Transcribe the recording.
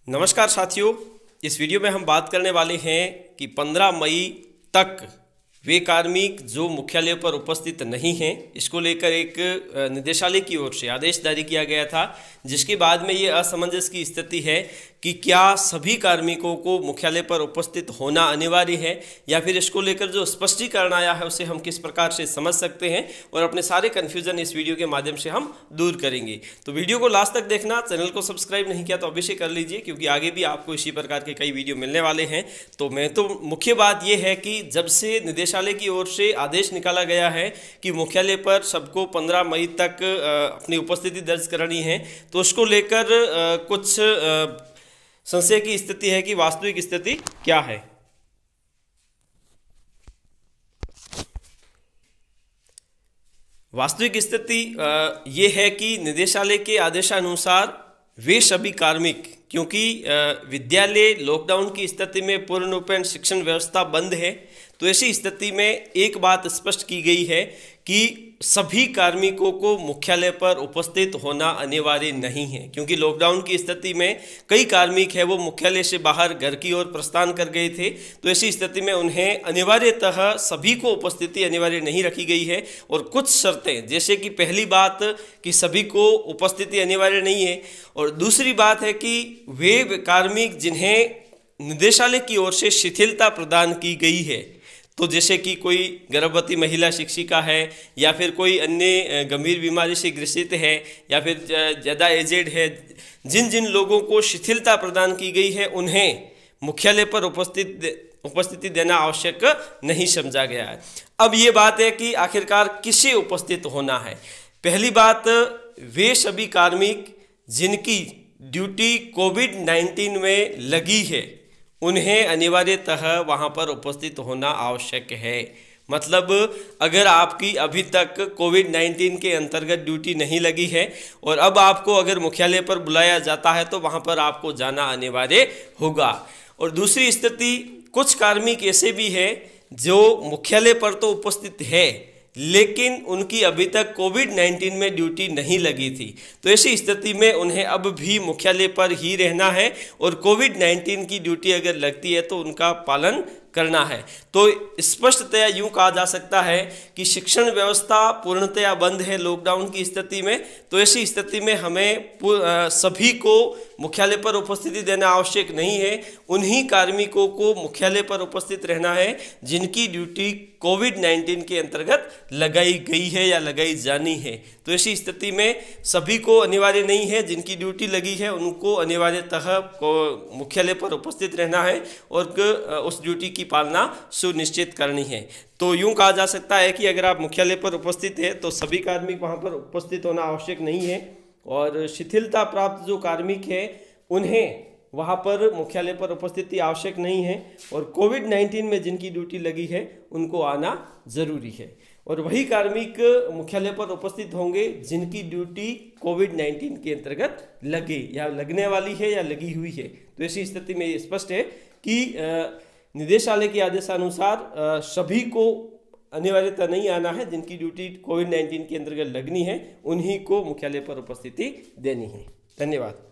नमस्कार साथियों, इस वीडियो में हम बात करने वाले हैं कि 15 मई तक वे कार्मिक जो मुख्यालय पर उपस्थित नहीं हैं, इसको लेकर एक निदेशालय की ओर से आदेश जारी किया गया था, जिसके बाद में ये असमंजस की स्थिति है कि क्या सभी कार्मिकों को मुख्यालय पर उपस्थित होना अनिवार्य है या फिर इसको लेकर जो स्पष्टीकरण आया है उसे हम किस प्रकार से समझ सकते हैं और अपने सारे कन्फ्यूजन इस वीडियो के माध्यम से हम दूर करेंगे। तो वीडियो को लास्ट तक देखना। चैनल को सब्सक्राइब नहीं किया तो अवश्य कर लीजिए, क्योंकि आगे भी आपको इसी प्रकार के कई वीडियो मिलने वाले हैं। तो मुख्य बात यह है कि जब से निदेशालय की ओर से आदेश निकाला गया है कि मुख्यालय पर सबको 15 मई तक अपनी उपस्थिति दर्ज करनी है, तो उसको लेकर कुछ संशय की स्थिति है कि वास्तविक स्थिति क्या है। वास्तविक स्थिति ये है कि निदेशालय के आदेशानुसार वे सभी कार्मिक, क्योंकि विद्यालय लॉकडाउन की स्थिति में पूर्ण रूपेण शिक्षण व्यवस्था बंद है, तो ऐसी स्थिति में एक बात स्पष्ट की गई है कि सभी कार्मिकों को मुख्यालय पर उपस्थित होना अनिवार्य नहीं है। क्योंकि लॉकडाउन की स्थिति में कई कार्मिक हैं वो मुख्यालय से बाहर घर की ओर प्रस्थान कर गए थे, तो ऐसी स्थिति में उन्हें अनिवार्यतः सभी को उपस्थिति अनिवार्य नहीं रखी गई है। और कुछ शर्तें, जैसे कि पहली बात कि सभी को उपस्थिति अनिवार्य नहीं है, और दूसरी बात है कि वे कार्मिक जिन्हें निदेशालय की ओर से शिथिलता प्रदान की गई है, तो जैसे कि कोई गर्भवती महिला शिक्षिका है या फिर कोई अन्य गंभीर बीमारी से ग्रसित है या फिर ज़्यादा एजेड है, जिन जिन लोगों को शिथिलता प्रदान की गई है उन्हें मुख्यालय पर उपस्थिति देना आवश्यक नहीं समझा गया है। अब ये बात है कि आखिरकार किसे उपस्थित होना है। पहली बात, वे सभी कार्मिक जिनकी ड्यूटी कोविड-19 में लगी है उन्हें अनिवार्यतः वहाँ पर उपस्थित होना आवश्यक है। मतलब अगर आपकी अभी तक कोविड-19 के अंतर्गत ड्यूटी नहीं लगी है और अब आपको अगर मुख्यालय पर बुलाया जाता है तो वहाँ पर आपको जाना अनिवार्य होगा। और दूसरी स्थिति, कुछ कार्मिक ऐसे भी हैं जो मुख्यालय पर तो उपस्थित है लेकिन उनकी अभी तक कोविड-19 में ड्यूटी नहीं लगी थी, तो ऐसी स्थिति में उन्हें अब भी मुख्यालय पर ही रहना है और कोविड-19 की ड्यूटी अगर लगती है तो उनका पालन करना है। तो स्पष्टतया यूँ कहा जा सकता है कि शिक्षण व्यवस्था पूर्णतया बंद है लॉकडाउन की स्थिति में, तो ऐसी स्थिति में हमें सभी को मुख्यालय पर उपस्थिति देना आवश्यक नहीं है। उन्हीं कार्मिकों को मुख्यालय पर उपस्थित रहना है जिनकी ड्यूटी कोविड-19 के अंतर्गत लगाई गई है या लगाई जानी है। तो ऐसी स्थिति में सभी को अनिवार्य नहीं है, जिनकी ड्यूटी लगी है उनको अनिवार्यतः मुख्यालय पर उपस्थित रहना है और उस ड्यूटी की पालना सुनिश्चित करनी है। तो यूं कहा जा सकता है कि अगर आप मुख्यालय पर उपस्थित हैं तो सभी कार्मिक वहां पर उपस्थित होना आवश्यक नहीं है, और शिथिलता प्राप्त जो कार्मिक हैं उन्हें वहाँ पर मुख्यालय पर उपस्थिति आवश्यक नहीं है, और कोविड-19 में जिनकी ड्यूटी लगी है उनको आना जरूरी है। और वही कार्मिक मुख्यालय पर उपस्थित होंगे जिनकी ड्यूटी कोविड-19 के अंतर्गत लगे या लगने वाली है या लगी हुई है। तो ऐसी स्थिति में ये स्पष्ट है कि निदेशालय के आदेशानुसार सभी को अनिवार्यता नहीं आना है। जिनकी ड्यूटी कोविड-19 के अंतर्गत लगनी है उन्हीं को मुख्यालय पर उपस्थिति देनी है। धन्यवाद।